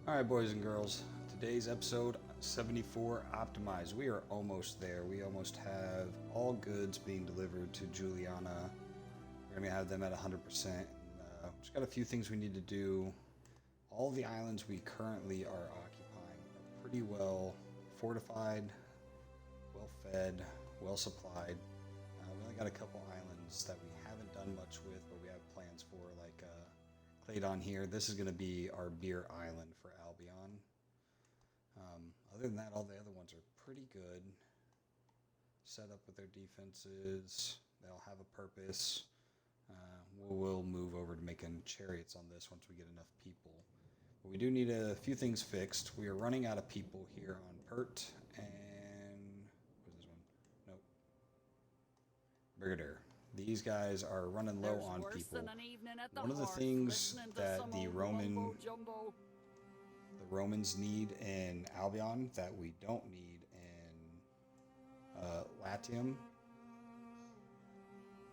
Alright, boys and girls, today's episode 74 optimized. We are almost there. We almost have all goods being delivered to Juliana. We're going to have them at 100%. Just got a few things we need to do. All the islands we currently are occupying are pretty well fortified, well fed, well supplied. We only got a couple islands that we haven't done much with, but we have plans for, like Claydon here. This is going to be our beer island for Albion. Other than that, all the other ones are pretty good. Set up with their defenses. They'll have a purpose. We'll move over to making chariots on this once we get enough people. But we do need a few things fixed. We are running out of people here on Pert and what's this one? Nope. Brigadier. These guys are running low on people. One of the things that the Romans need in Albion that we don't need in Latium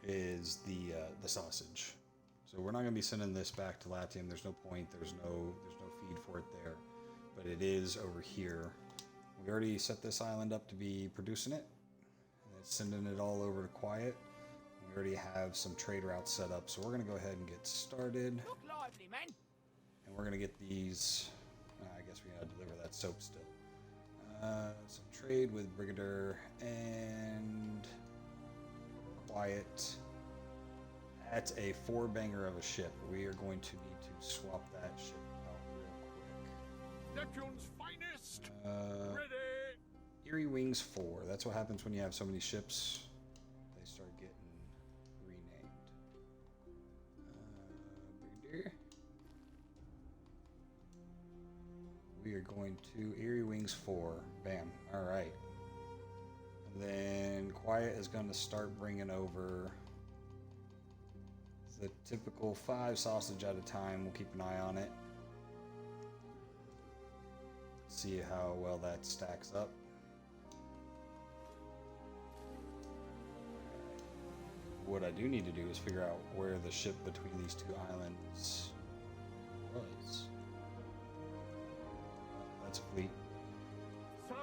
is the sausage. So we're not going to be sending this back to Latium. There's no point. There's no feed for it there. But it is over here. We already set this island up to be producing it. And it's sending it all over to Quiet. We already have some trade routes set up, so we're going to go ahead and get started. Look lively, men. And we're going to get these. I guess we got to deliver that soap still. Some trade with Brigadier and Quiet. That's a 4-banger of a ship. We are going to need to swap that ship out real quick. Neptune's finest. Ready. Eerie Wings 4. That's what happens when you have so many ships. They start getting renamed. Brigadier. We are going to Eerie Wings 4. Bam. Alright. And then Quiet is going to start bringing over the typical 5 sausage at a time. We'll keep an eye on it. See how well that stacks up. What I do need to do is figure out where the ship between these two islands was. That's a fleet. So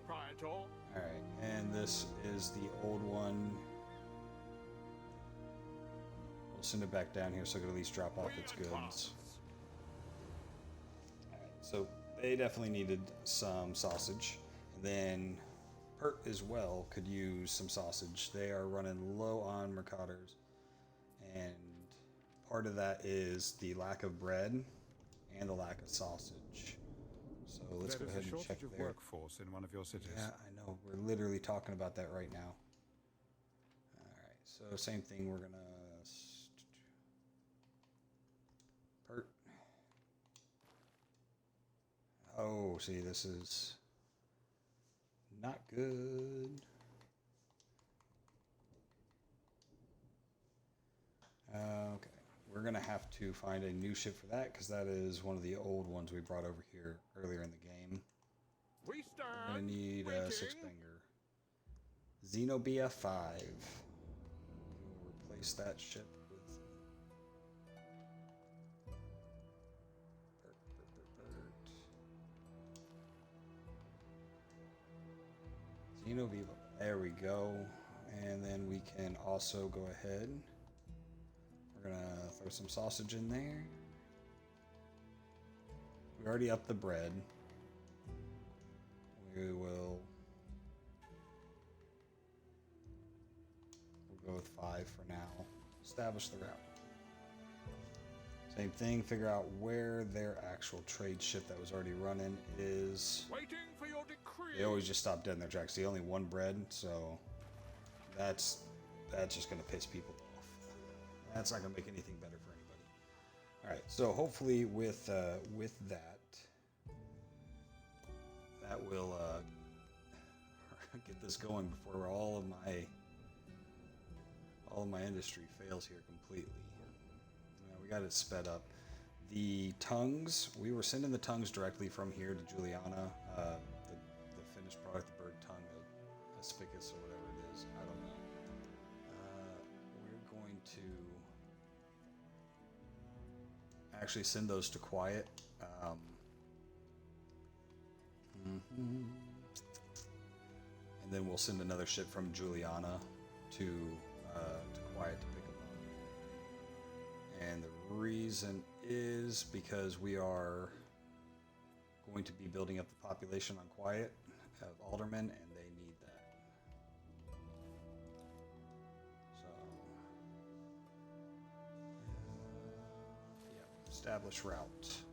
Praetor. Alright, and this is the old one. We'll send it back down here so it can at least drop off its goods. Alright, so they definitely needed some sausage. And then Pert as well could use some sausage. They are running low on mercators. And part of that is the lack of bread and the lack of sausage. So let's go ahead and check of there. Workforce in one of your cities. Yeah, I know. We're literally talking about that right now. Alright, so same thing. We're going to Pert. Oh, see, this is not good. Okay, we're going to have to find a new ship for that because that is one of the old ones we brought over here earlier in the game. We stand. We're going to need a waiting. 6-banger. Zenobia 5. We'll replace that ship with Zenobia. There we go. And then we can also go ahead. We're going to throw some sausage in there. We already upped the bread. We'll go with 5 for now. Establish the route. Same thing, figure out where their actual trade ship that was already running is. Waiting for your decree. They always just stop dead in their tracks. See, only 1 bread, so that's just gonna piss people off. That's not gonna make anything better for anybody. All right, so hopefully with that will get this going before all of my industry fails here completely. We got it sped up. The tongues, we were sending the tongues directly from here to Juliana. The finished product, the bird tongue, aspicus or whatever it is. I don't know. We're going to actually send those to Quiet. then we'll send another ship from Juliana to Quiet to pick them up. And the reason is because we are going to be building up the population on Quiet of aldermen, and they need that. So, yeah, establish route.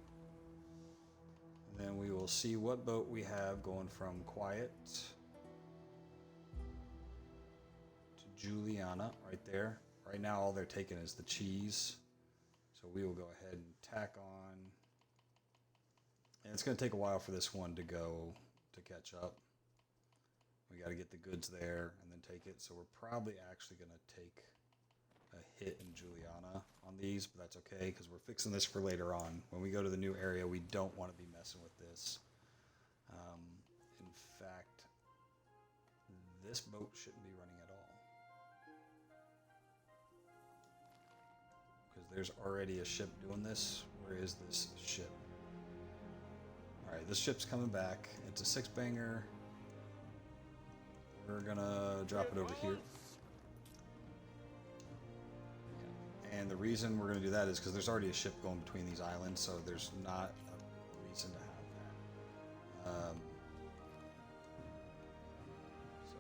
And then we will see what boat we have going from Quiet to Juliana, right there. Right now, all they're taking is the cheese. So we will go ahead and tack on. And it's going to take a while for this one to catch up. We got to get the goods there and then take it. So we're probably actually going to take a hit in Juliana on these, but that's okay because we're fixing this for later on. When we go to the new area, we don't want to be messing with this. In fact, this boat shouldn't be running at all because there's already a ship doing this. Where is this ship? Alright, this ship's coming back. It's a 6-banger. We're gonna drop it over here. Yeah. And the reason we're gonna do that is because there's already a ship going between these islands, so there's not a reason to have that. So,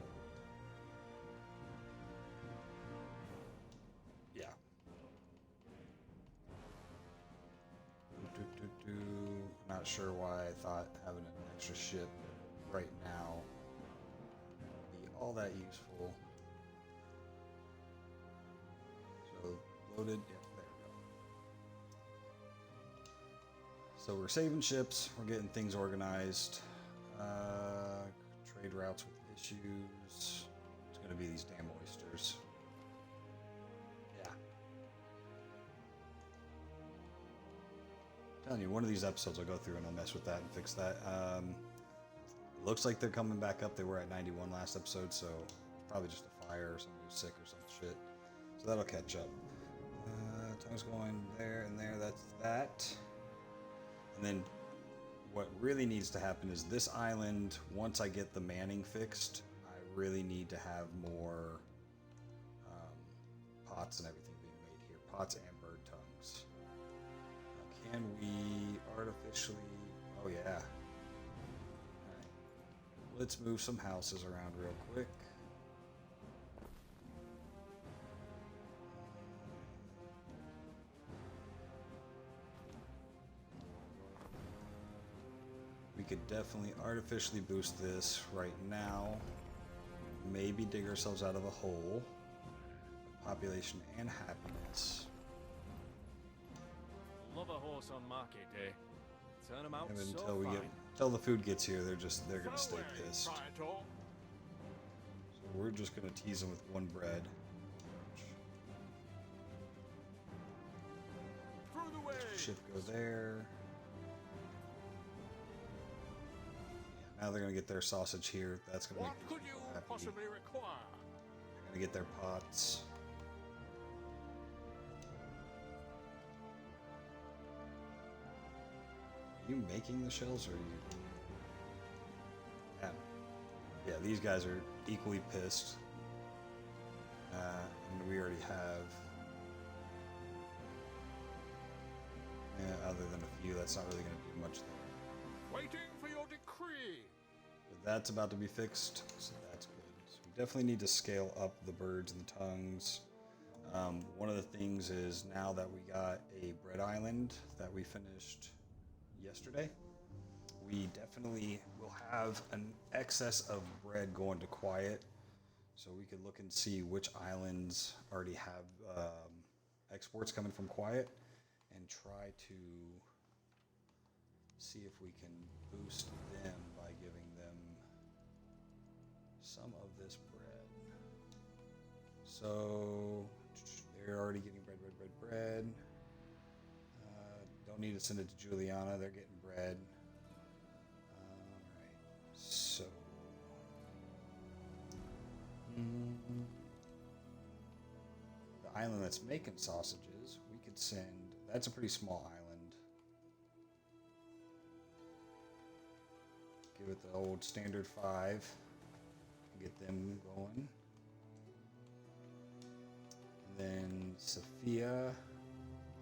yeah. Not sure why I thought having an extra ship right now would be all that useful. So loaded, yeah, there we go. So we're saving ships, we're getting things organized. Trade routes with issues. It's gonna be these damn oysters. Telling you, one of these episodes I'll go through and I'll mess with that and fix that. Looks like they're coming back up. They were at 91 last episode, so probably just a fire or somebody who's sick or some shit. So that'll catch up. Tongue's going there and there. That's that. And then what really needs to happen is this island, once I get the manning fixed, I really need to have more pots and everything being made here. Pots and bird tongues. Can we artificially... Oh, yeah. Alright. Let's move some houses around real quick. We could definitely artificially boost this right now. Maybe dig ourselves out of a hole. Population and happiness. Love a horse on market day. Turn them out And so until we fine. until the food gets here, they're gonna stay So pissed. Praetor. So we're just gonna tease them with one bread. Through the way. Ship go there. Yeah, now they're gonna get their sausage here. That's gonna What make could these you people happy. possibly require? They're gonna get their pots. Are you making the shells or are you? Yeah, these guys are equally pissed. And we already have. Yeah, other than a few, that's not really going to do much there. Waiting for your decree. But that's about to be fixed, so that's good. So we definitely need to scale up the birds and the tongues. One of the things is now that we got a bread island that we finished yesterday, we definitely will have an excess of bread going to Quiet. So we could look and see which islands already have exports coming from Quiet and try to see if we can boost them by giving them some of this bread. So they're already getting bread. Don't need to send it to Juliana. They're getting bread. Alright. So. The island that's making sausages, we could send. That's a pretty small island. Give it the old standard 5. Get them going. And then Sophia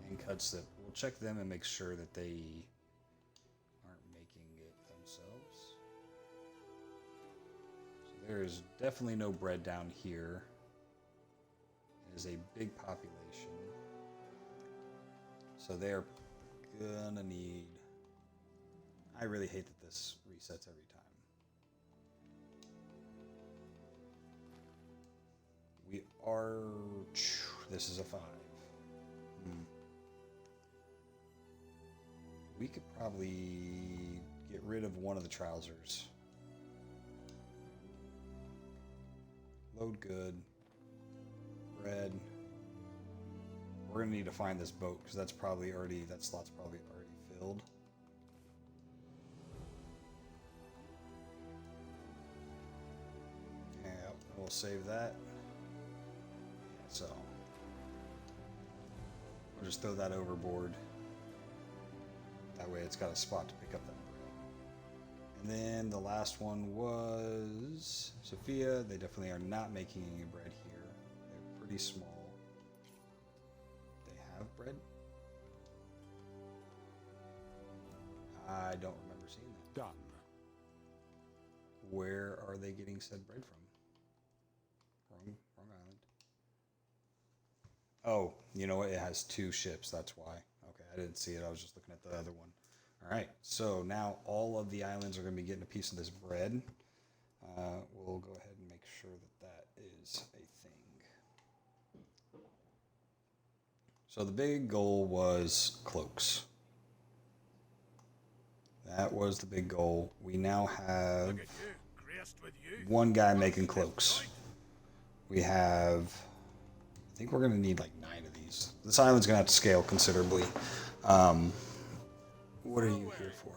and Cudslip. We'll check them and make sure that they aren't making it themselves. So there's definitely no bread down here. It is a big population. So they're gonna need... I really hate that this resets every time. We are... This is a 5. We could probably get rid of one of the trousers. Load good. Bread. We're gonna need to find this boat because that's probably already... That slot's probably already filled. Yeah, we'll save that. So we'll just throw that overboard. That way it's got a spot to pick up that bread. And then the last one was Sophia. They definitely are not making any bread here. They're pretty small. They have bread? I don't remember seeing that. Done. Where are they getting said bread from? Wrong island. Oh, you know what? It has 2 ships. That's why. Okay, I didn't see it. I was just looking at the other one. All right, so now all of the islands are going to be getting a piece of this bread. We'll go ahead and make sure that that is a thing. So the big goal was cloaks. That was the big goal. We now have one guy making cloaks. We have, I think we're going to need like 9 of these. This island's going to have to scale considerably. What are you here for?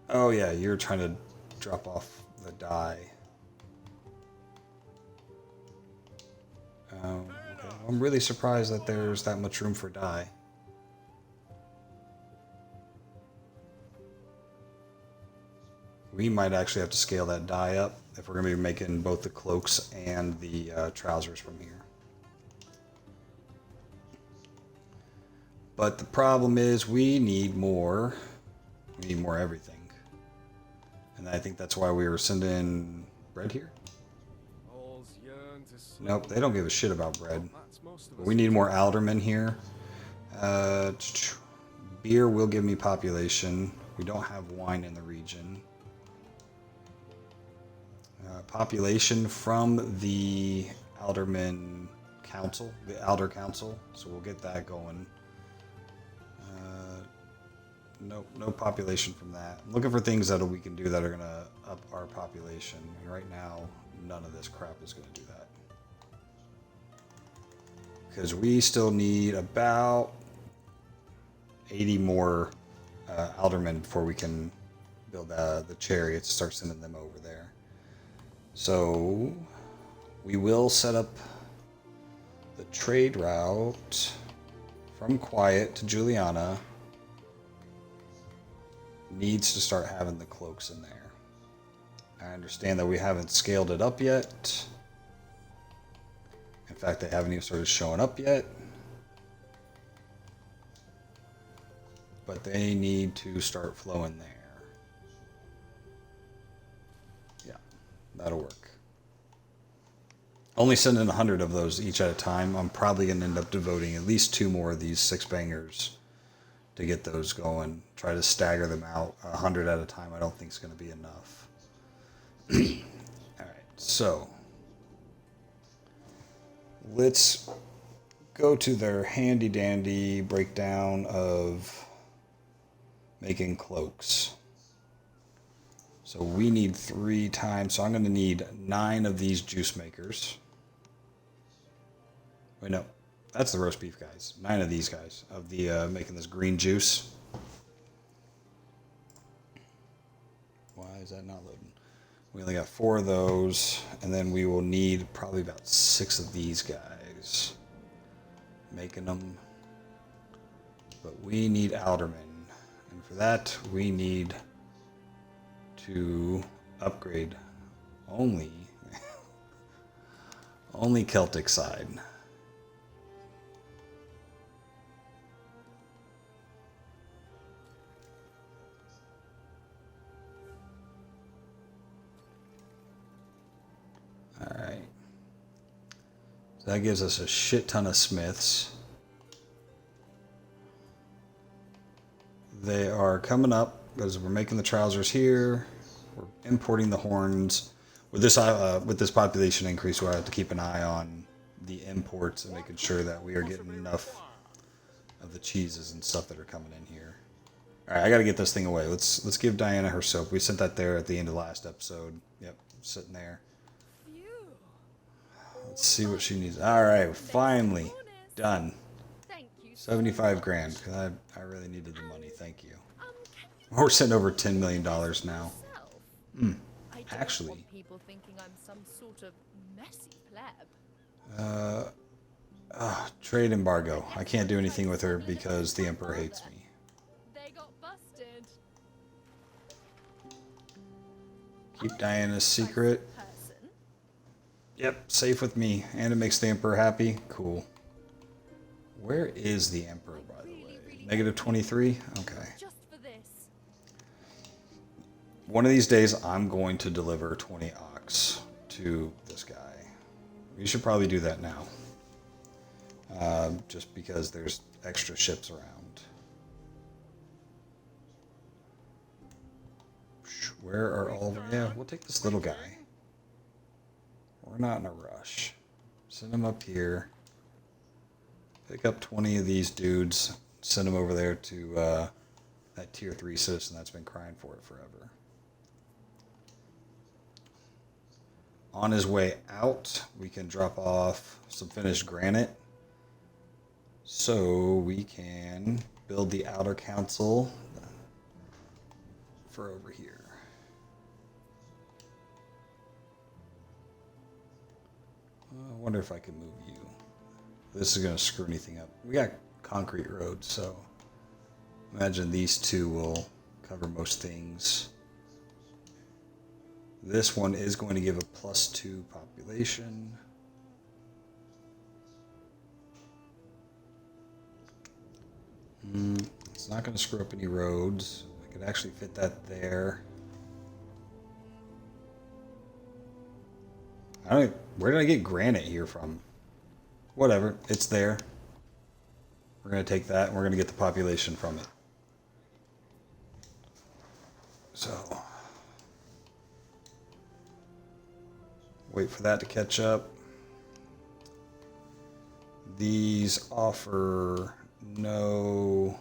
Oh yeah, you're trying to drop off the dye. Okay. I'm really surprised that there's that much room for dye. We might actually have to scale that dye up if we're going to be making both the cloaks and the trousers from here. But the problem is we need more. We need more everything. And I think that's why we were sending bread here. Nope, they don't give a shit about bread. But we need more aldermen here. Beer will give me population. We don't have wine in the region. Population from the Alderman Council, the Elder Council, so we'll get that going. No population from that. I'm looking for things that we can do that are going to up our population. And right now, none of this crap is going to do that. Because we still need about 80 more aldermen before we can build the chariots, start sending them over there. So we will set up the trade route from Quiet to Juliana. Needs to start having the cloaks in there. I understand that we haven't scaled it up yet. In fact, they haven't even started showing up yet. But they need to start flowing there. Yeah, that'll work. Only sending 100 of those each at a time. I'm probably going to end up devoting at least 2 more of these 6-bangers to get those going. Try to stagger them out. 100 at a time I don't think is going to be enough. Alright, so let's go to their handy dandy breakdown of making cloaks. So we need 3 times, so I'm going to need 9 of these juice makers. Wait, no. That's the roast beef guys. 9 of these guys of the making this green juice. Why is that not loading? We only got 4 of those, and then we will need probably about 6 of these guys making them. But we need aldermen, and for that we need to upgrade Only, only Celtic side. All right. So that gives us a shit ton of smiths. They are coming up because we're making the trousers here. We're importing the horns. With this population increase, we'll have to keep an eye on the imports and making sure that we are getting enough of the cheeses and stuff that are coming in here. All right, I got to get this thing away. Let's give Diana her soap. We sent that there at the end of last episode. Yep, sitting there. Let's see what she needs. All right, finally done. 75 grand. I really needed the money. Thank you. We're sitting over $10 million now. Actually, people thinking I'm some sort of messy pleb. trade embargo. I can't do anything with her because the Emperor hates me. They got busted. Keep Diana's secret. Yep, safe with me. And it makes the Emperor happy. Cool. Where is the Emperor, by the way? Negative 23? Okay. Just for this. One of these days, I'm going to deliver 20 ox to this guy. We should probably do that now. Just because there's extra ships around. Where are all... Yeah, we'll take this little guy. We're not in a rush. Send him up here. Pick up 20 of these dudes. Send them over there to that tier 3 citizen that's been crying for it forever. On his way out, we can drop off some finished granite. So we can build the outer council for over here. I wonder if I can move you. This is going to screw anything up. We got concrete roads, so imagine these two will cover most things. This one is going to give a +2 population. It's not going to screw up any roads. I could actually fit that there. Where did I get granite here from? Whatever, it's there. We're going to take that and we're going to get the population from it. So, wait for that to catch up. These offer no...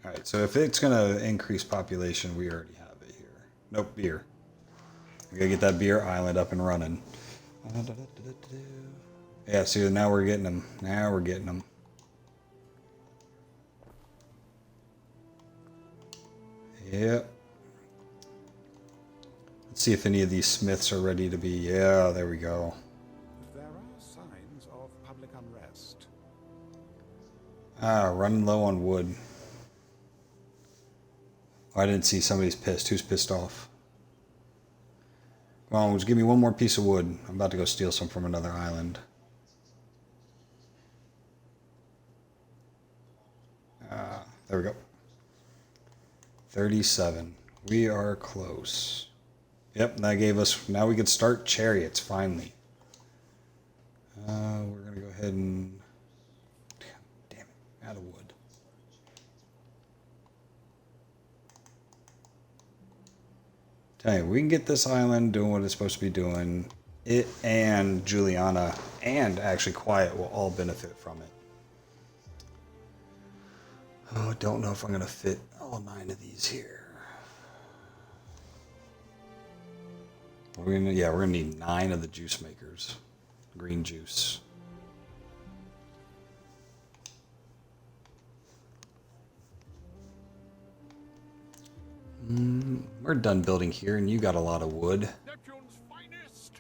Alright, so if it's going to increase population, we already have it here. Nope, beer. We gotta get that beer island up and running. Yeah, see, now we're getting them. Now we're getting them. Yep. Let's see if any of these smiths are ready to be. Yeah, there we go. There are signs of public unrest. Running low on wood. Oh, I didn't see somebody's pissed. Who's pissed off? Come on, just give me one more piece of wood. I'm about to go steal some from another island. There we go. 37. We are close. Yep, that gave us... Now we can start chariots, finally. We're going to go ahead and... Damn it, out of wood. Tell you, we can get this island doing what it's supposed to be doing. It and Juliana and actually Quiet will all benefit from it. Oh, I don't know if I'm going to fit all 9 of these here. We're gonna need 9 of the juice makers. Green juice. We're done building here, and you got a lot of wood. Neptune's finest.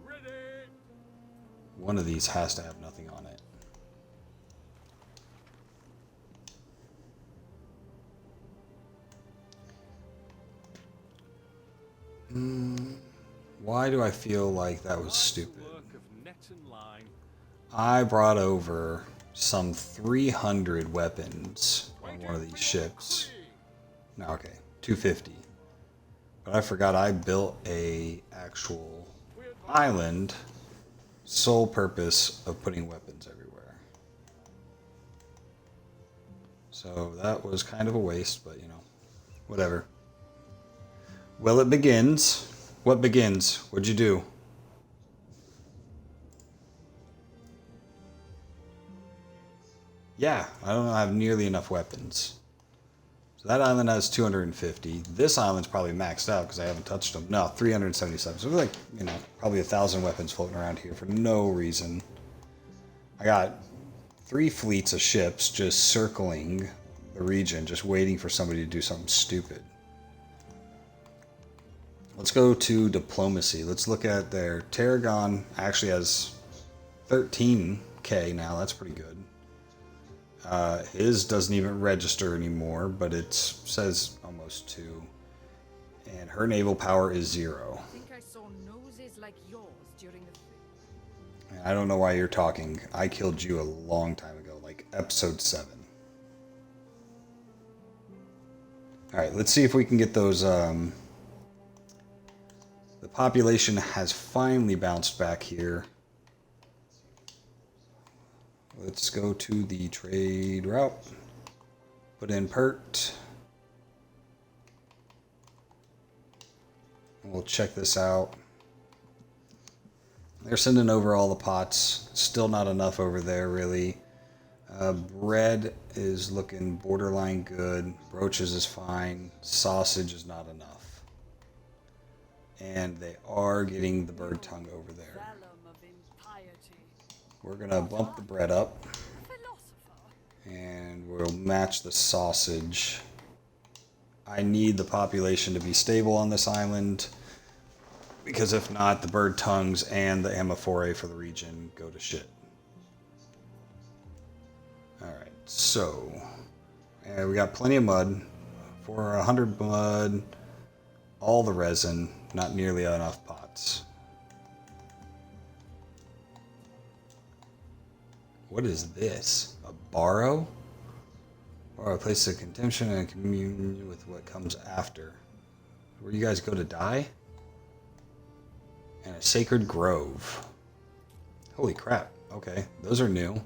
Ready. One of these has to have nothing on it. Why do I feel like that was stupid? Work of net and line. I brought over some 300 weapons on one of these ships. No, okay, 250. But I forgot I built a actual island, sole purpose of putting weapons everywhere. So that was kind of a waste, but you know, whatever. Well, it begins. What begins? What'd you do? Yeah, I don't have nearly enough weapons. So that island has 250. This island's probably maxed out because I haven't touched them. No, 377. So like, you know, probably 1,000 weapons floating around here for no reason. I got 3 fleets of ships just circling the region, just waiting for somebody to do something stupid. Let's go to diplomacy. Let's look at their Tarragon. Actually has 13k now. That's pretty good. His doesn't even register anymore, but it says almost 2. And her naval power is 0. I think I saw noses like yours during the... And I don't know why you're talking. I killed you a long time ago, like episode 7. Alright, let's see if we can get those... The population has finally bounced back here. Let's go to the trade route. Put in pert. We'll check this out. They're sending over all the pots. Still not enough over there, really. Bread is looking borderline good. Broaches is fine. Sausage is not enough. And they are getting the bird tongue over there. We're going to bump the bread up. And we'll match the sausage. I need the population to be stable on this island. Because if not, the bird tongues and the amphora for the region go to shit. Alright, so... And we got plenty of mud. For 100 mud, all the resin, not nearly enough pots. What is this? A borrow? Or a place of contention and commune with what comes after. Where you guys go to die? And a sacred grove. Holy crap. Okay, those are new.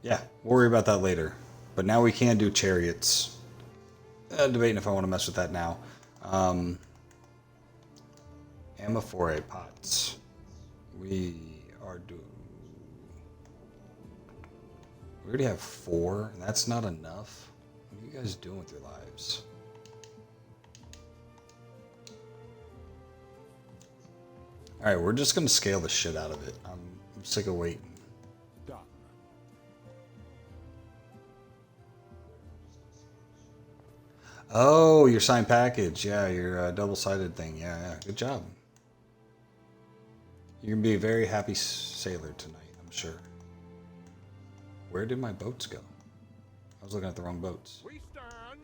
Yeah, we'll worry about that later. But now we can do chariots. Debating if I want to mess with that now. Amphora pots. We are doing... We already have 4, and that's not enough. What are you guys doing with your lives? Alright, we're just going to scale the shit out of it. I'm sick of waiting. Done. Oh, your signed package. Yeah, your double-sided thing. Yeah, yeah. Good job. You're going to be a very happy sailor tonight, I'm sure. Where did my boats go? I was looking at the wrong boats.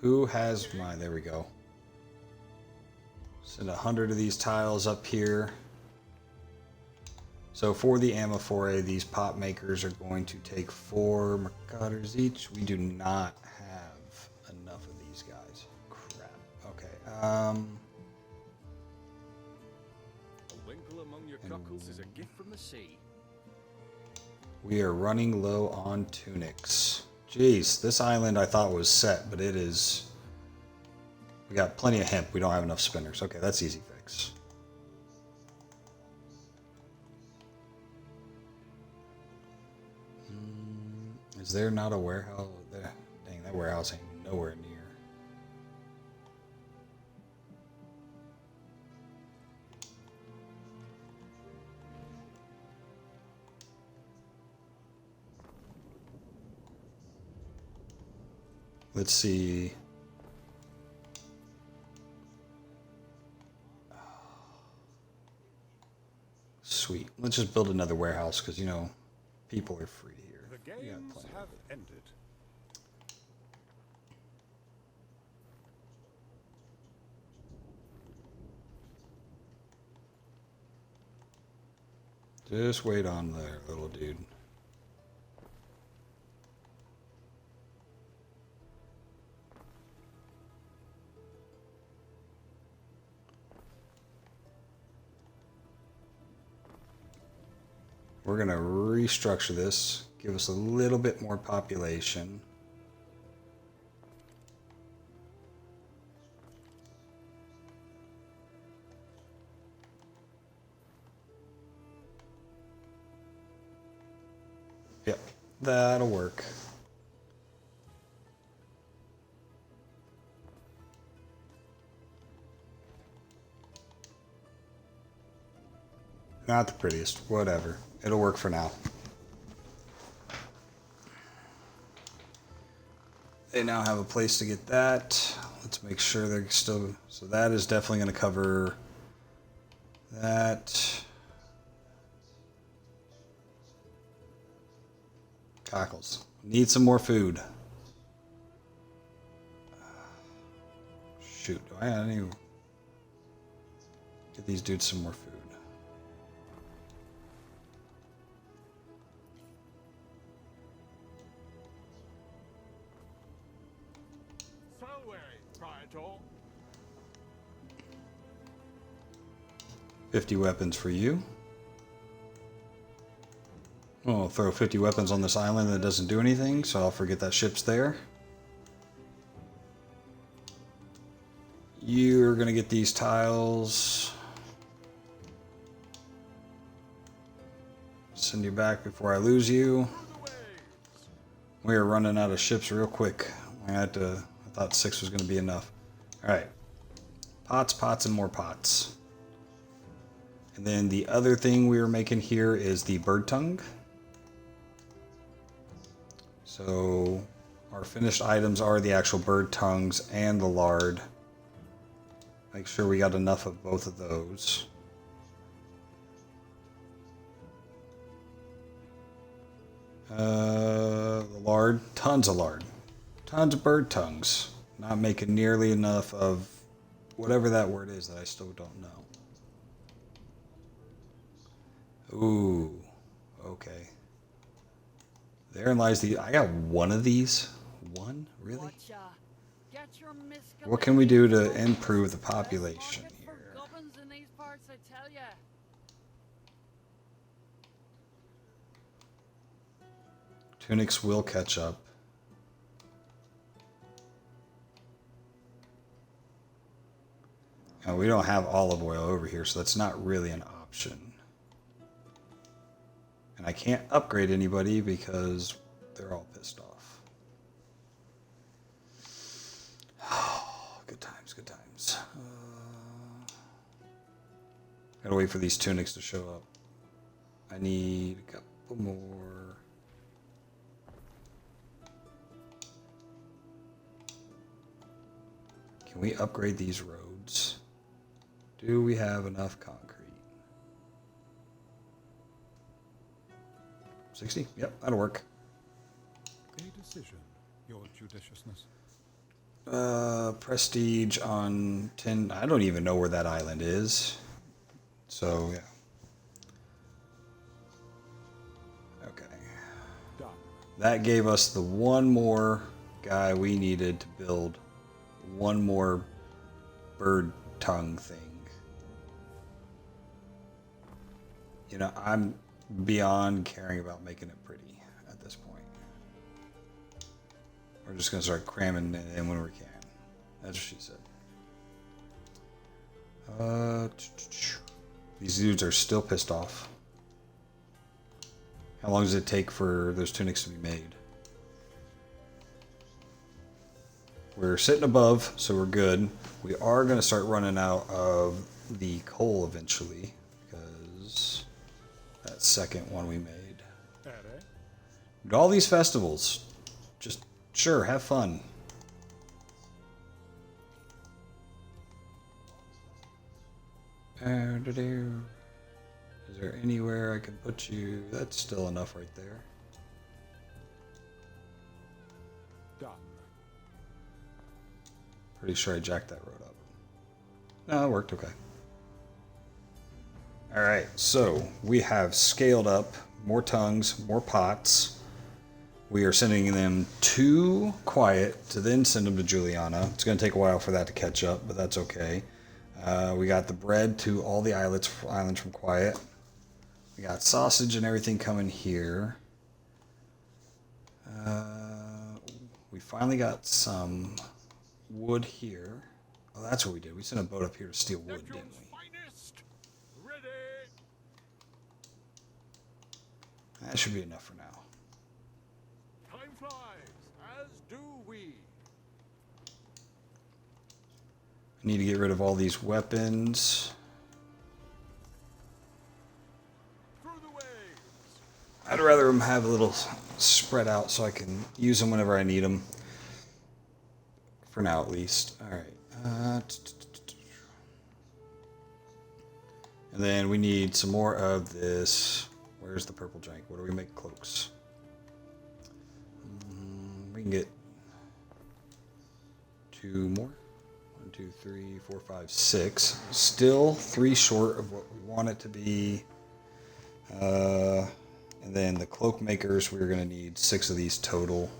Who has my... There we go. Send 100 of these tiles up here. So for the amphora, these pot makers are going to take 4 mercators each. We do not have enough of these guys. Crap. Okay. A winkle among your cockles is a gift from the sea. We are running low on tunics. Jeez, this island I thought was set, but it is... We got plenty of hemp. We don't have enough spinners. Okay, that's easy fix. Is there not a warehouse there? Dang, that warehouse ain't nowhere near. Let's see. Sweet. Let's just build another warehouse because, you know, people are free here. The We got games plenty. have ended. Just wait on there, little dude. We're going to restructure this, give us a little bit more population. Yep, that'll work. Not the prettiest, whatever. It'll work for now. They now have a place to get that. Let's make sure they're still... So that is definitely going to cover that. Cockles. Need some more food. Shoot, do I need to get these dudes some more food? So Praetor. 50 weapons for you. I'll throw 50 weapons on this island that doesn't do anything, so I'll forget that ship's there. You're going to get these tiles. Send you back before I lose you. We are running out of ships real quick. I thought 6 was going to be enough. Alright. Pots, pots, and more pots. And then the other thing we are making here is the bird tongue. So our finished items are the actual bird tongues and the lard. Make sure we got enough of both of those. The lard, tons of lard. Tons of bird tongues. Not making nearly enough of whatever that word is that I still don't know. Ooh, okay. Therein lies the... I got one of these? One? Really? What can we do to improve the population here? Tunics will catch up. Now, we don't have olive oil over here, so that's not really an option. And I can't upgrade anybody because they're all pissed off. Good times, good times. Gotta wait for these tunics to show up. I need a couple more. Can we upgrade these roads? Do we have enough concrete? 60? Yep, that'll work. A decision, your judiciousness. Prestige on 10. I don't even know where that island is. So, yeah. Okay. Done. That gave us the one more guy we needed to build one more bird tongue thing. You know, I'm beyond caring about making it pretty at this point. We're just going to start cramming it in when we can. That's what she said. These dudes are still pissed off. How long does it take for those tunics to be made? We're sitting above, so we're good. We are going to start running out of the coal eventually, because that second one we made. All these festivals, just sure, have fun. Is there anywhere I can put you? That's still enough right there. Done. Pretty sure I jacked that road up. No, it worked okay. All right, so we have scaled up more tongues, more pots. We are sending them to Quiet to then send them to Juliana. It's going to take a while for that to catch up, but that's okay. We got the bread to all the islands from Quiet. We got sausage and everything coming here. We finally got some wood here. Oh, that's what we did. We sent a boat up here to steal wood, didn't we? Ready. That should be enough for now. Time flies, as do we. I need to get rid of all these weapons. Through the waves. I'd rather them have a little spread out so I can use them whenever I need them. For now, at least. All right. And then we need some more of this. Where's the purple jank? What do we make cloaks? We can get 2 more. 1, 2, 3, 4, 5, 6. Still 3 short of what we want it to be. And then the cloak makers, we're going to need 6 of these total.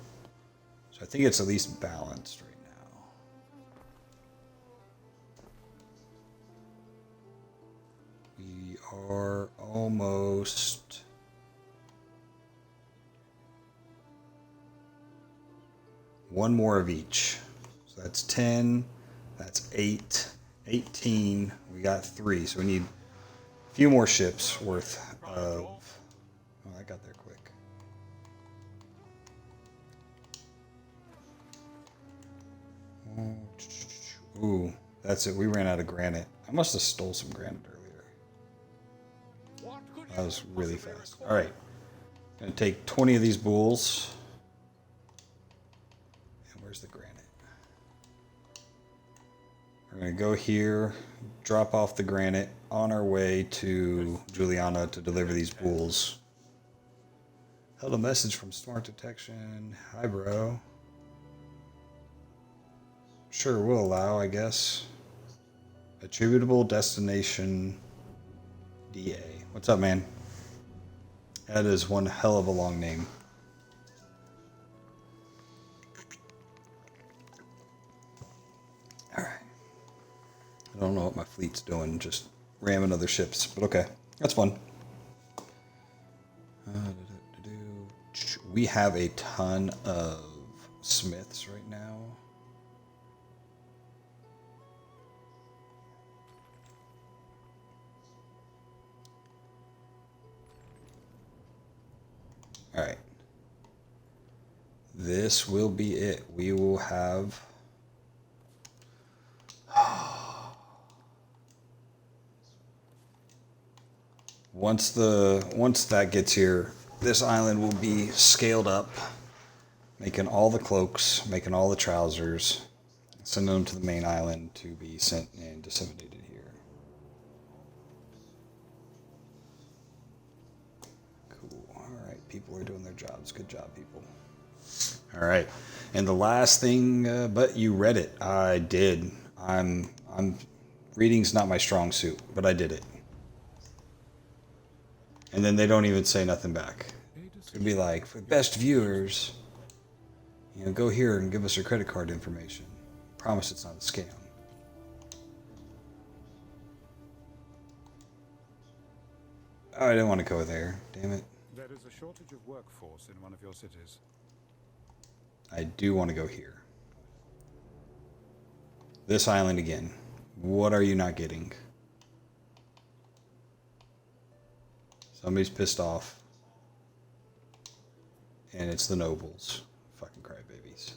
So I think it's at least balanced right now. We are almost... One more of each. So that's 10. That's 8. 18. We got 3. So we need a few more ships worth of... Oh, I got there quick. Ooh, that's it. We ran out of granite. I must have stole some granite earlier. That was really fast. All right. Gonna take 20 of these bulls. And where's the granite? We're gonna go here, drop off the granite on our way to Juliana to deliver these bulls. Held a message from Smart Detection. Hi, bro. Sure, we'll allow, I guess. Attributable destination DA. What's up, man? That is one hell of a long name. Alright. I don't know what my fleet's doing, just ramming other ships, but okay. That's fun. We have a ton of smiths right now. All right. This will be it. We will have... Once that gets here, this island will be scaled up, making all the cloaks, making all the trousers, sending them to the main island to be sent and disseminated here. Cool. All right, people are doing their jobs. Good job, people. All right, and the last thing, but you read it. I did. I'm reading's not my strong suit, but I did it. And then they don't even say nothing back. It's gonna be like, for best viewers, go here and give us your credit card information. Promise it's not a scam. Oh, I didn't want to go there. Damn it. There is a shortage of workforce in one of your cities. I do want to go here. This island again. What are you not getting? Somebody's pissed off. And it's the nobles. Fucking crybabies.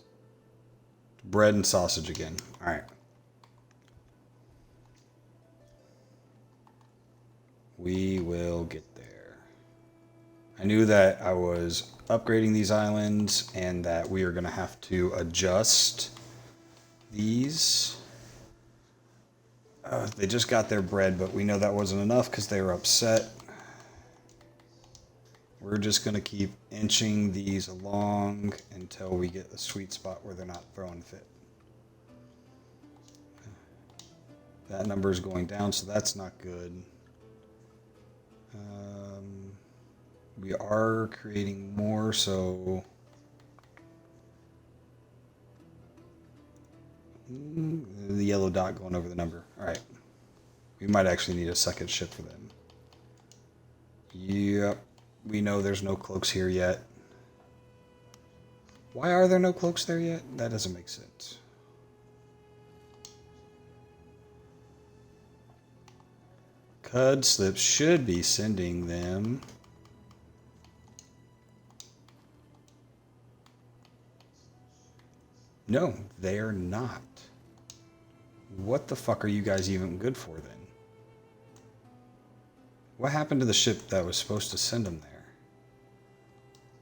Bread and sausage again. Alright. We will get there. I knew that I was upgrading these islands and that we are going to have to adjust these. They just got their bread, but we know that wasn't enough because they were upset. We're just going to keep inching these along until we get a sweet spot where they're not throwing fit. That number is going down, so that's not good. We are creating more, so the yellow dot going over the number. All right. We might actually need a second ship for them. Yep. We know there's no cloaks here yet. Why are there no cloaks there yet? That doesn't make sense. Cud Slips should be sending them. No, they're not. What the fuck are you guys even good for then? What happened to the ship that was supposed to send them there?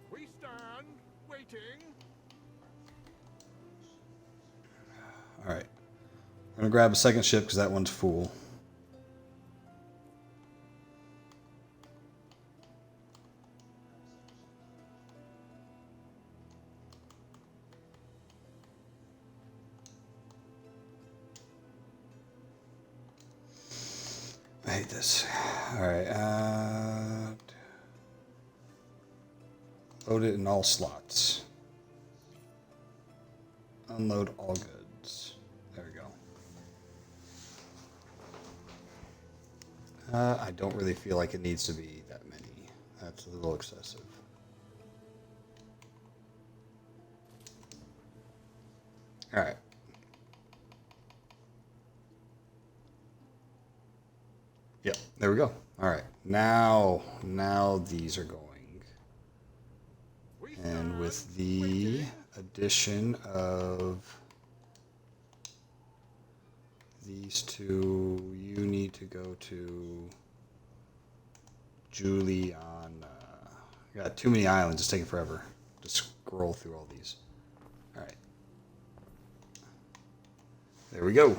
We stand waiting. Alright. I'm gonna grab a second ship because that one's full. I hate this. Alright, load it in all slots. Unload all goods. There we go. I don't really feel like it needs to be that many. That's a little excessive. Alright. Yep, there we go. Alright. Now these are going. We And with stand the waiting. addition of these two, you need to go to Juliana. Got too many islands, it's taking forever to scroll through all these. Alright. There we go.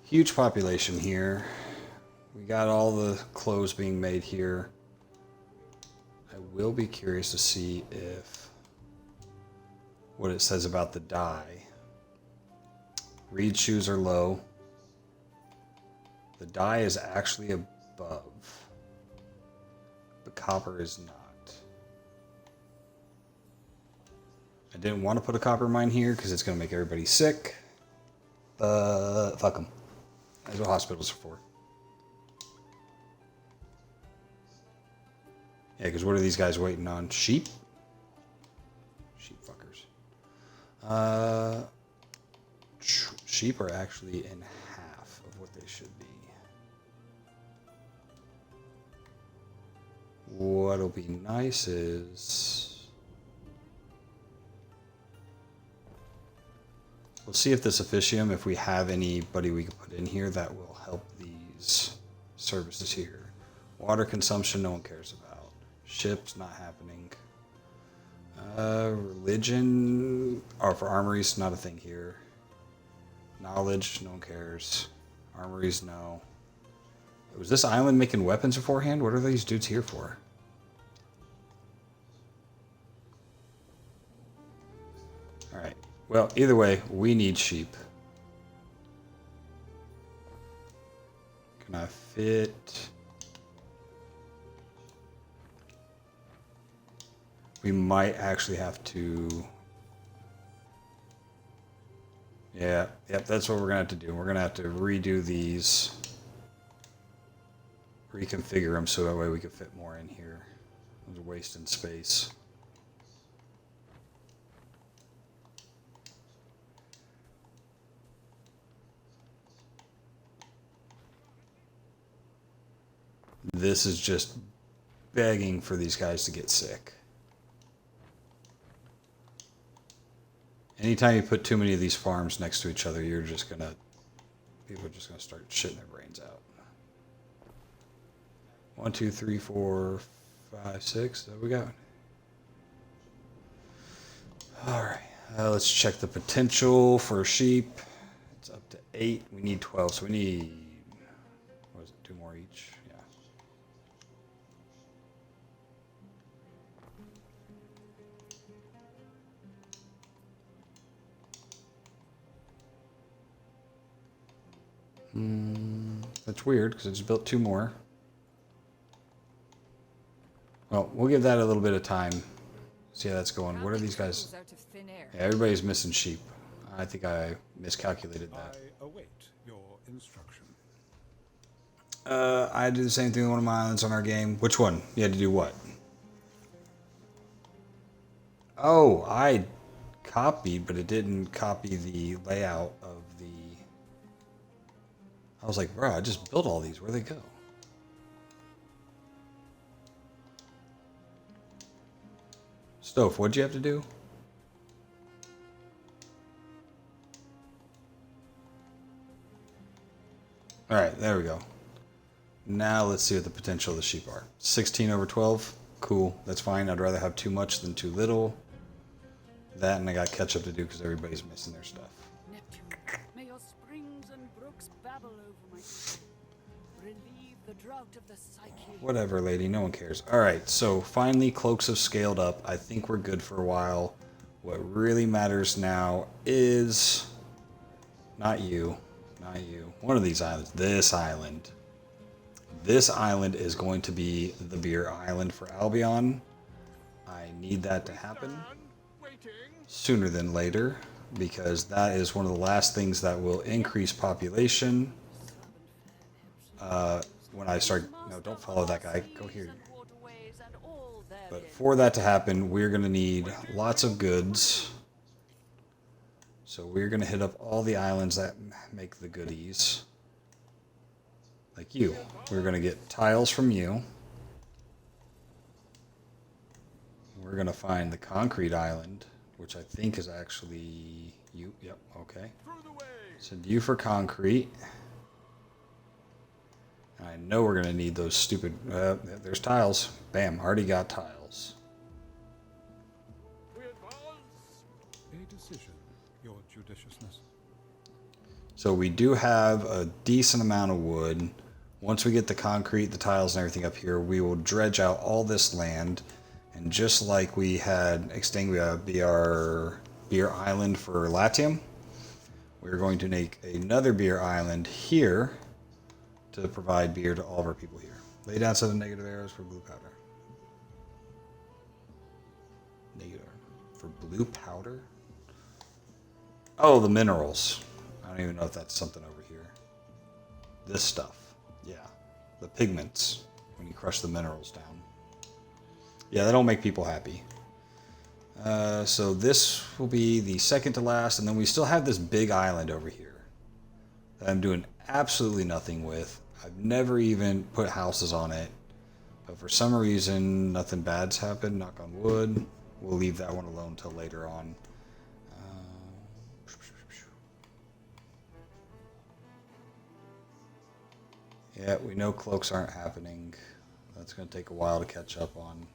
Huge population here. We got all the clothes being made here. I will be curious to see if what it says about the dye. Reed shoes are low. The dye is actually above. The copper is not. I didn't want to put a copper mine here because it's going to make everybody sick. But fuck them. That's what hospitals are for. Yeah, because what are these guys waiting on? Sheep? Sheep fuckers. Sheep are actually in half of what they should be. What'll be nice is... We'll see if this officium, if we have anybody we can put in here that will help these services here. Water consumption, no one cares about. Ships, not happening. Religion, or for armories, not a thing here. Knowledge, no one cares. Armories, no. Was this island making weapons beforehand? What are these dudes here for? Alright. Well, either way, we need sheep. Can I fit... We might actually have to... Yeah, yep, that's what we're going to have to do. We're going to have to redo these. Reconfigure them so that way we can fit more in here. There's wasting space. This is just begging for these guys to get sick. Anytime you put too many of these farms next to each other, you're just gonna, people are just gonna start shitting their brains out. 1, 2, 3, 4, 5, 6. There we go. All right, let's check the potential for sheep. It's up to 8. We need 12, so we need, what is it, 2 more each? Yeah. That's weird because I just built 2 more. we'll give that a little bit of time. See how that's going. Can't What are make these guys? turtles out of thin air. Yeah, everybody's missing sheep. I think I miscalculated that. I await your instruction. I did the same thing with one of my islands on our game. Which one? You had to do what? Oh, I copied, but it didn't copy the layout of the... I was like, bro, I just built all these. Where'd they go? Stove, what'd you have to do? Alright, there we go. Now let's see what the potential of the sheep are. 16 over 12. Cool, that's fine. I'd rather have too much than too little. That and I got catch up to do because everybody's missing their stuff. Neptune, may your springs and brooks babble over my soul. Relieve the drought of the psyche. Whatever, lady, no one cares. Alright, so finally cloaks have scaled up. I think we're good for a while. What really matters now is... Not you. Not you. One of these islands. This island. This island is going to be the beer island for Albion. I need that to happen sooner than later, because that is one of the last things that will increase population. When I start... No, don't follow that guy. Go here. But for that to happen, we're going to need lots of goods. So we're going to hit up all the islands that make the goodies. Like you. We're going to get tiles from you. We're going to find the concrete island, which I think is actually you. Yep, okay. Send you for concrete. I know we're going to need those stupid... there's tiles. Bam, already got tiles. A decision, your judiciousness. So we do have a decent amount of wood. Once we get the concrete, the tiles, and everything up here, we will dredge out all this land. And just like we had Extingua be our beer island for Latium, we're going to make another beer island here to provide beer to all of our people here. Lay down 7 negative arrows for blue powder. Negative for blue powder? Oh, the minerals. I don't even know if that's something over here. This stuff. Yeah. The pigments. When you crush the minerals down. Yeah, that don't make people happy. So this will be the second to last, and then we still have this big island over here that I'm doing absolutely nothing with. I've never even put houses on it, but for some reason nothing bad's happened. Knock on wood. We'll leave that one alone until later on. Yeah, we know cloaks aren't happening. That's going to take a while to catch up on.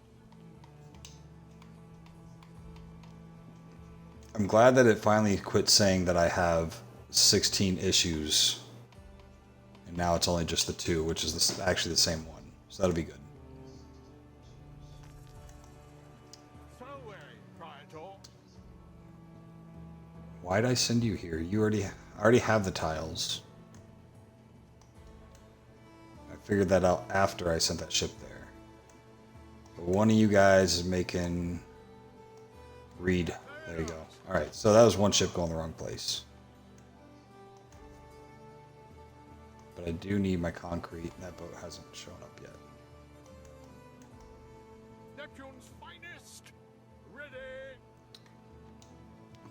I'm glad that it finally quit saying that I have 16 issues. And now it's only just the 2, which is actually the same one. So that'll be good. Why'd I send you here? You I already have the tiles. I figured that out after I sent that ship there. But one of you guys is making Reed. There you go. Alright, so that was one ship going the wrong place. But I do need my concrete. That boat hasn't shown up yet. Neptune's finest. Ready.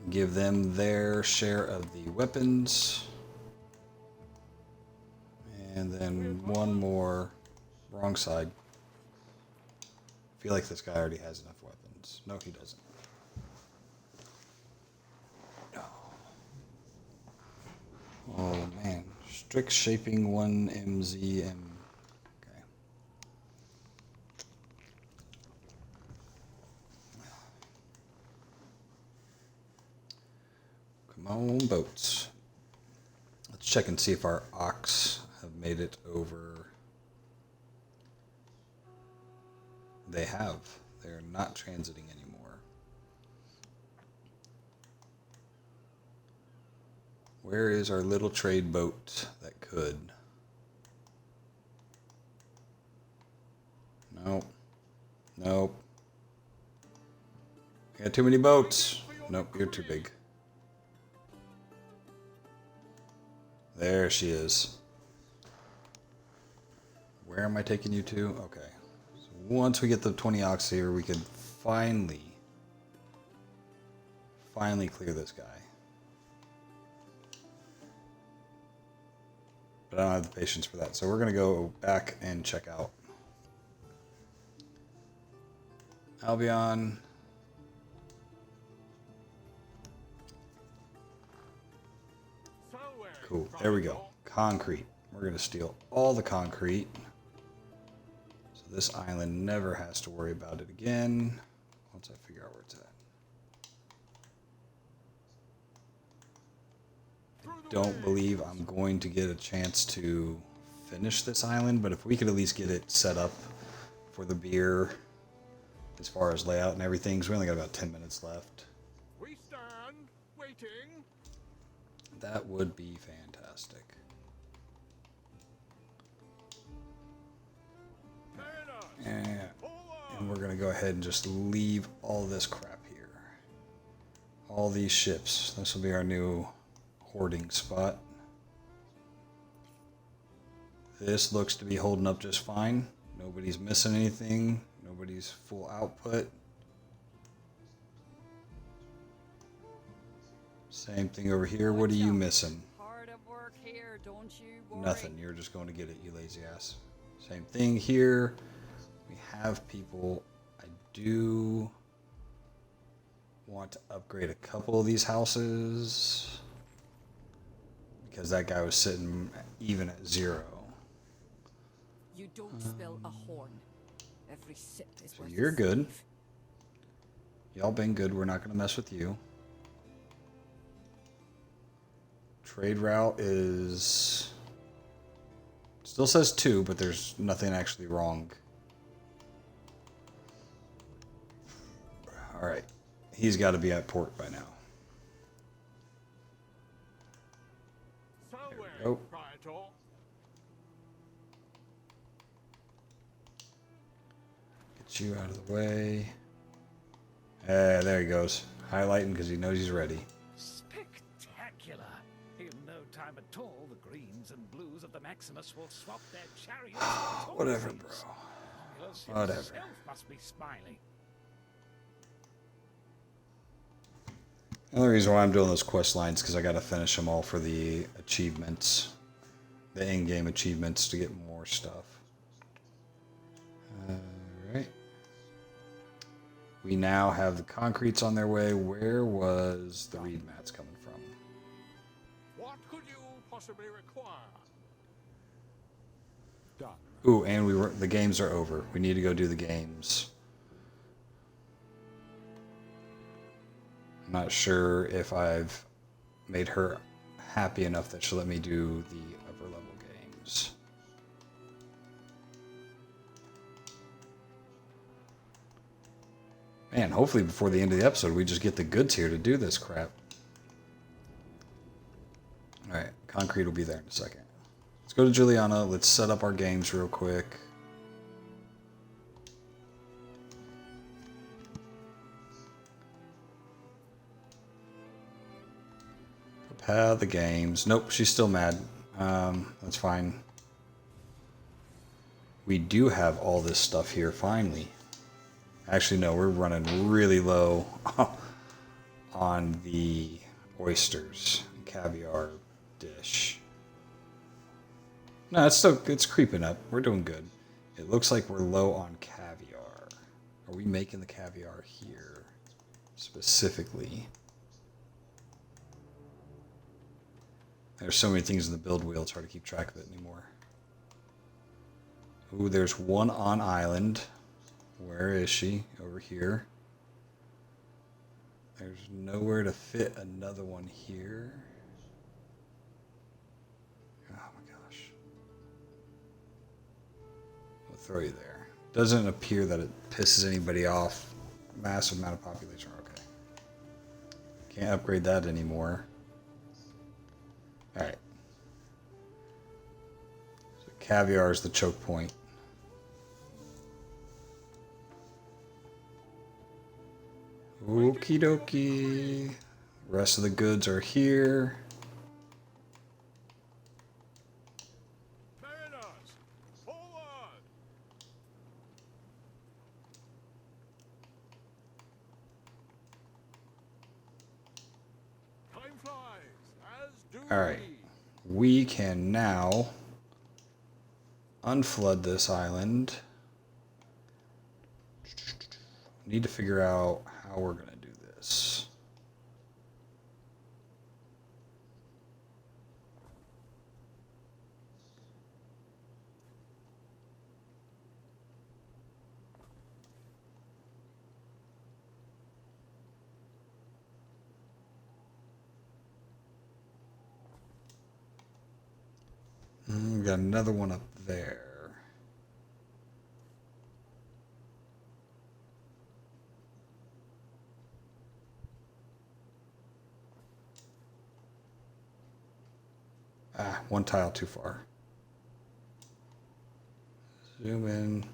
Give them their share of the weapons. And then one more. Wrong side. I feel like this guy already has enough weapons. No, he doesn't. Oh man, strict shaping 1 MZM. Okay. Come on, boats. Let's check and see if our ox have made it over. They have. They're not transiting anymore. Where is our little trade boat that could? No. Nope. I got too many boats. Nope, you're too big. There she is. Where am I taking you to? Okay. So once we get the 20 ox here, we can finally clear this guy. But I don't have the patience for that. So we're going to go back and check out Albion. Cool. There we go. Concrete. We're going to steal all the concrete. So this island never has to worry about it again. Once I figure out where it's at. I don't believe I'm going to get a chance to finish this island, but if we could at least get it set up for the beer as far as layout and everything, because we only got about 10 minutes left. We stand waiting. That would be fantastic. And we're going to go ahead and just leave all this crap here. All these ships. This will be our new hoarding spot. This looks to be holding up just fine. Nobody's missing anything. Nobody's full output. Same thing over here. What are you missing? Hard at work here, don't you worry. Nothing. You're just going to get it, you lazy ass. Same thing here. We have people. I do want to upgrade a couple of these houses because that guy was sitting even at 0. You don't spill a horn. Every sip is So worth you're a good. save. Y'all been good. We're not going to mess with you. Trade route is still says 2, but there's nothing actually wrong. All right, he's got to be at port by now. There we go. Get you out of the way. There he goes, highlighting because he knows he's ready. Spectacular! In no time at all, the greens and blues of the Maximus will swap their chariots. Whatever, bro. Romulus Whatever. himself must be smiling. The only reason why I'm doing those quest lines because I got to finish them all for the achievements, the in-game achievements to get more stuff. All right. We now have the concretes on their way. Where was the reed mats coming from? What could you possibly require? Done. Ooh, and the games are over. We need to go do the games. I'm not sure if I've made her happy enough that she'll let me do the upper level games. Man, hopefully before the end of the episode we just get the goods here to do this crap. Alright, concrete will be there in a second. Let's go to Juliana. Let's set up our games real quick. Prepare the games. Nope, she's still mad. That's fine. We do have all this stuff here, finally. Actually, no, we're running really low on the oysters and caviar dish. No, it's creeping up. We're doing good. It looks like we're low on caviar. Are we making the caviar here specifically? There's so many things in the build wheel, it's hard to keep track of it anymore. Ooh, there's one on island. Where is she? Over here. There's nowhere to fit another one here. Oh my gosh. We'll throw you there. Doesn't appear that it pisses anybody off. Massive amount of population. Okay. Can't upgrade that anymore. Alright. So caviar is the choke point. Okie dokie. Rest of the goods are here. Mariners, forward! Time flies, as do All right. we. We can now unflood this island. Need to figure out how we're going to do this. We got another one up there. Ah, one tile too far. Zoom in.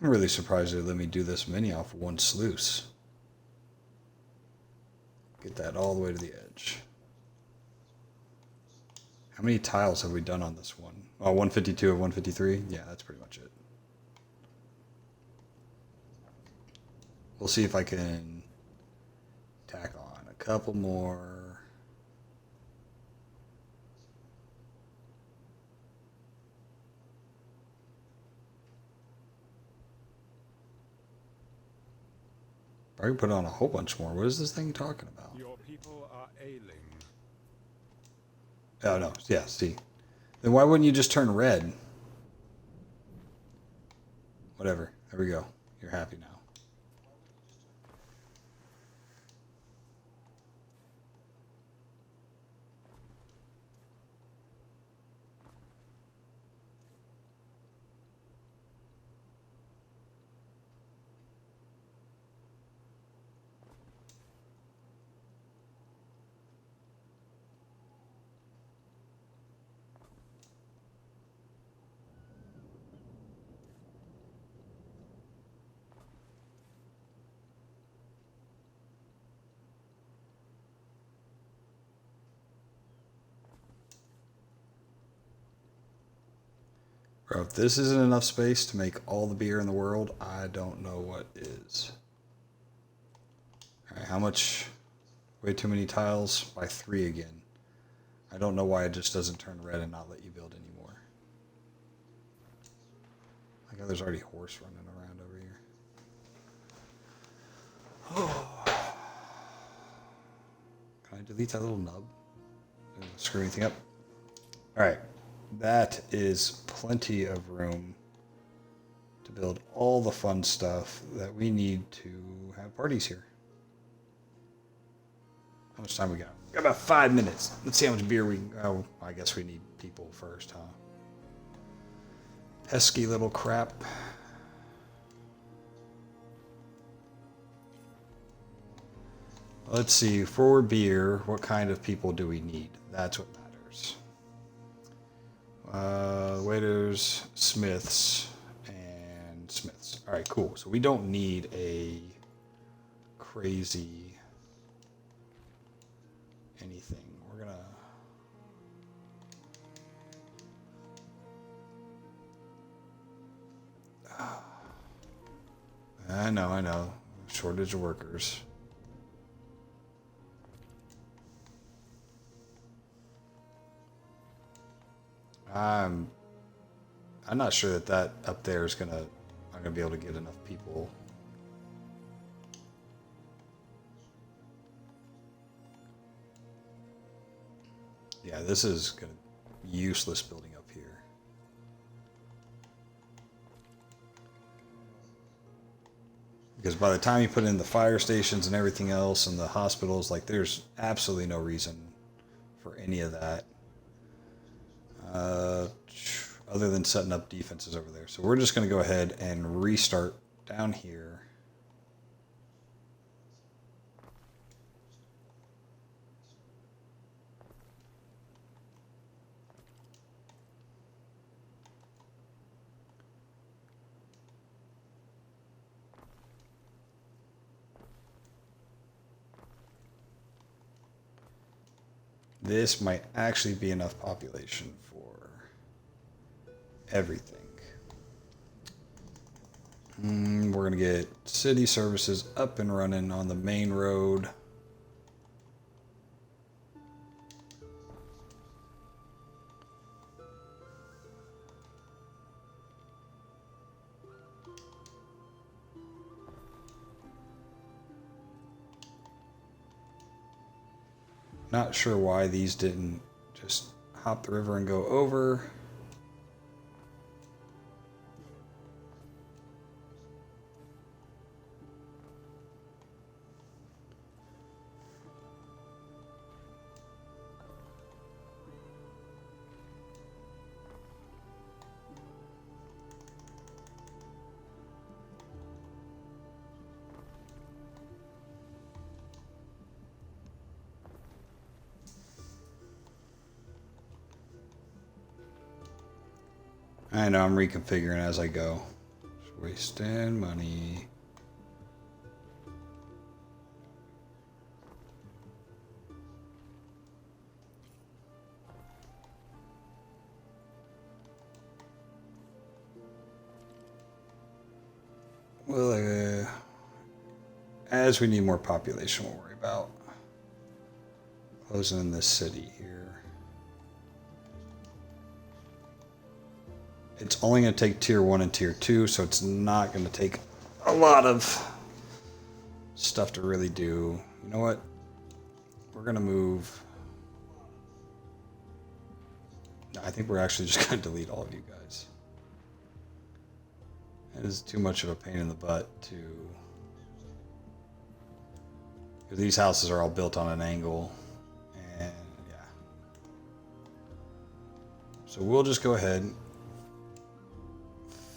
I'm really surprised they let me do this many off of one sluice. Get that all the way to the edge. How many tiles have we done on this one? Oh, 152 of 153? Yeah, that's pretty much it. We'll see if I can tack on a couple more. I can put on a whole bunch more. What is this thing talking about? Your people are ailing. Oh, no. Yeah, see. Then why wouldn't you just turn red? Whatever. There we go. You're happy now. Bro, if this isn't enough space to make all the beer in the world, I don't know what is. Alright, how much? Way too many tiles? By 3 again. I don't know why it just doesn't turn red and not let you build anymore. Like, there's already horse running around over here. Oh. Can I delete that little nub? Doesn't screw anything up. Alright. That is plenty of room to build all the fun stuff that we need to have parties here. How much time we got? We got about 5 minutes. Let's see how much beer we can... Oh, I guess we need people first, huh? Pesky little crap. Let's see. For beer, what kind of people do we need? That's what matters. Waiters, smiths, and smiths. All right, cool. So we don't need a crazy anything. We're gonna... I know. Shortage of workers. I'm not sure that up there is I'm gonna be able to get enough people. Yeah, this is gonna be useless building up here. Because by the time you put in the fire stations and everything else and the hospitals, like there's absolutely no reason for any of that. Other than setting up defenses over there. So we're just going to go ahead and restart down here. this might actually be enough population for everything. We're going to get city services up and running on the main road. Not sure why these didn't just hop the river and go over. I know, I'm reconfiguring as I go. Just wasting money. Well, as we need more population, we'll worry about closing in this city here. It's only going to take tier 1 and tier 2, so it's not going to take a lot of stuff to really do. You know what? We're going to move. No, I think we're actually just going to delete all of you guys. It is too much of a pain in the butt to... because these houses are all built on an angle. And yeah. So we'll just go ahead and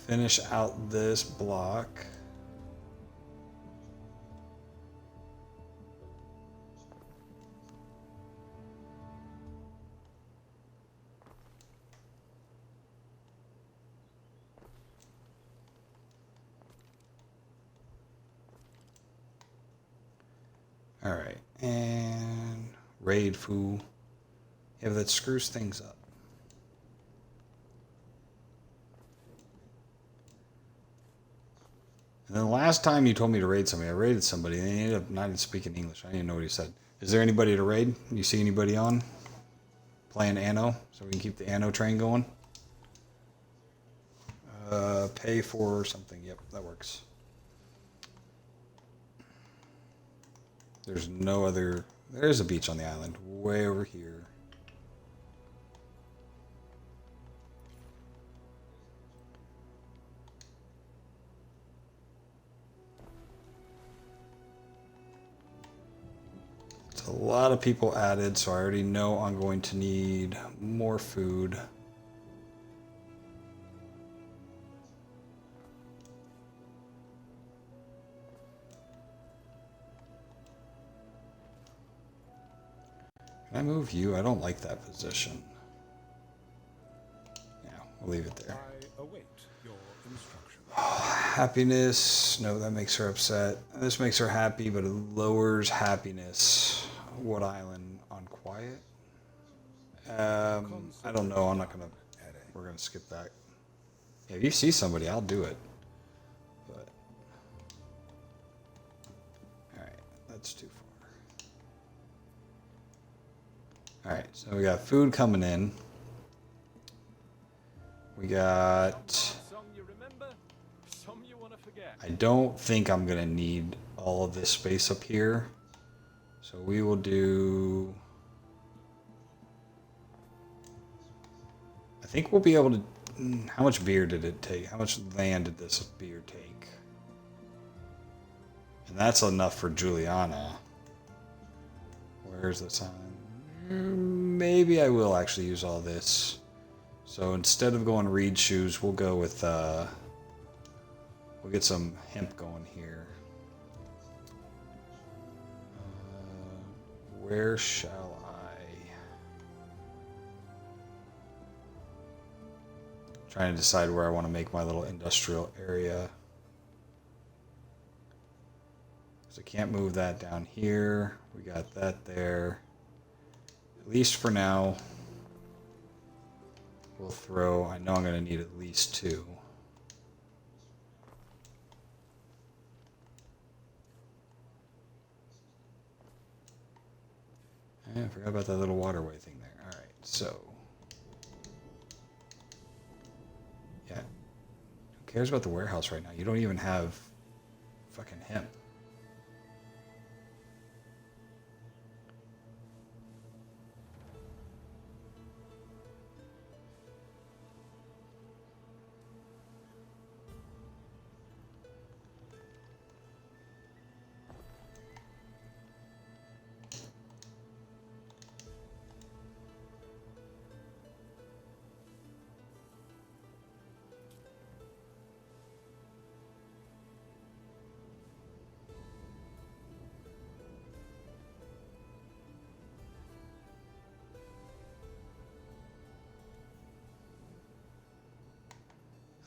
finish out this block. All right, and raid fool. Yeah, that screws things up. And then the last time you told me to raid somebody, I raided somebody, and they ended up not even speaking English. I didn't even know what he said. Is there anybody to raid? You see anybody on? Playing Anno, so we can keep the Anno train going. Pay for something. Yep, that works. There's no other... There's a beach on the island, way over here. It's a lot of people added, so I already know I'm going to need more food. Can I move you? I don't like that position. Yeah, we'll leave it there. I await your instructions. Happiness. No, that makes her upset. This makes her happy, but it lowers happiness. What island? On quiet? I don't know. I'm not gonna... We're gonna skip that. Yeah, if you see somebody, I'll do it. But... Alright, that's too far. Alright, so we got food coming in. We got... Some you remember, some you want to forget. I don't think I'm gonna need all of this space up here. So we will do... I think we'll be able to... How much beer did it take? How much land did this beer take? And that's enough for Juliana. Where's the sign? Maybe I will actually use all this. So instead of going reed shoes, we'll go with... we'll get some hemp going here. Where shall I? Trying to decide where I want to make my little industrial area. So I can't move that down here. We got that there. At least for now, we'll throw. I know I'm going to need at least 2. I forgot about that little waterway thing there. All right, so yeah, who cares about the warehouse right now? You don't even have fucking hemp.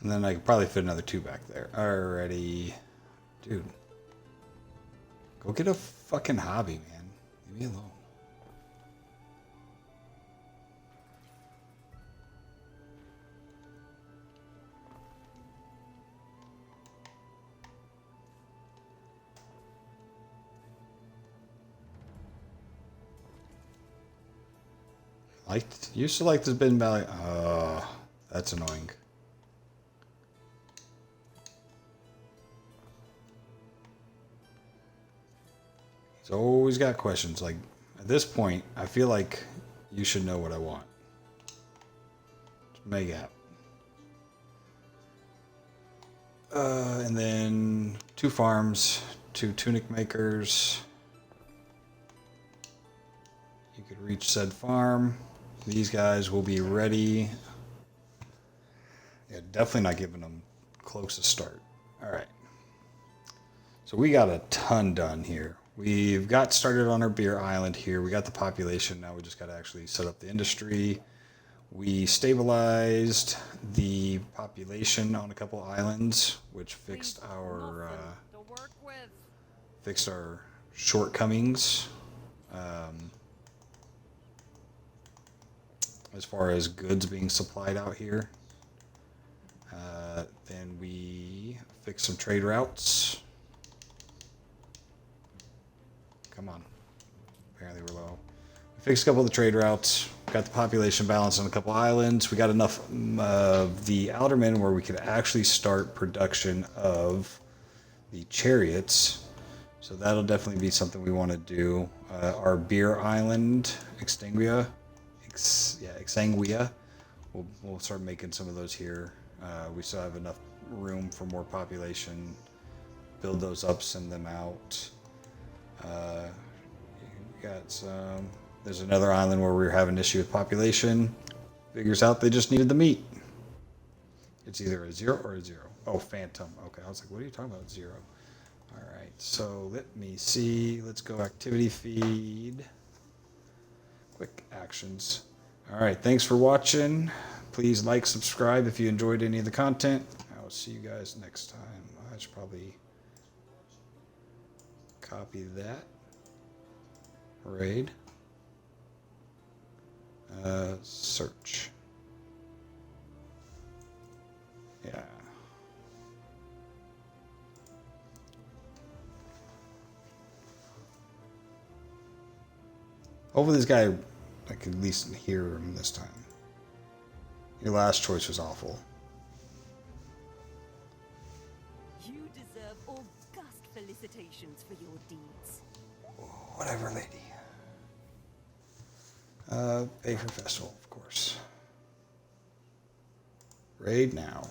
And then I could probably fit another 2 back there. Alrighty. Dude. Go get a fucking hobby, man. Leave me alone. Used to like this bin valley. Oh, that's annoying. He's always got questions. Like, at this point, I feel like you should know what I want. Meg app. And then 2 farms, 2 tunic makers. You could reach said farm. These guys will be ready. Yeah, definitely not giving them closest start. All right. So we got a ton done here. We've got started on our beer island here. We got the population. Now we just got to actually set up the industry. We stabilized the population on a couple islands, which fixed our shortcomings as far as goods being supplied out here. Then we fixed some trade routes. Come on. Apparently we're low. We fixed a couple of the trade routes. Got the population balance on a couple islands. We got enough of the aldermen where we could actually start production of the chariots. So that'll definitely be something we want to do. Our beer island, Extinguia. We'll start making some of those here. We still have enough room for more population. Build those up, send them out. Got some. There's another island where we're having an issue with population. Figures out they just needed the meat. It's either a 0 or a 0. Oh, phantom. Okay, I was like, what are you talking about? 0. All right, so let me see. Let's go activity feed. Quick actions. All right, thanks for watching. Please like, subscribe if you enjoyed any of the content. I'll see you guys next time. I should probably copy that. Raid. Search. Yeah. Hopefully this guy, I can at least hear him this time. Your last choice was awful. You deserve august felicitations for your deeds. Whatever, lady. Pay for festival, of course. Raid now.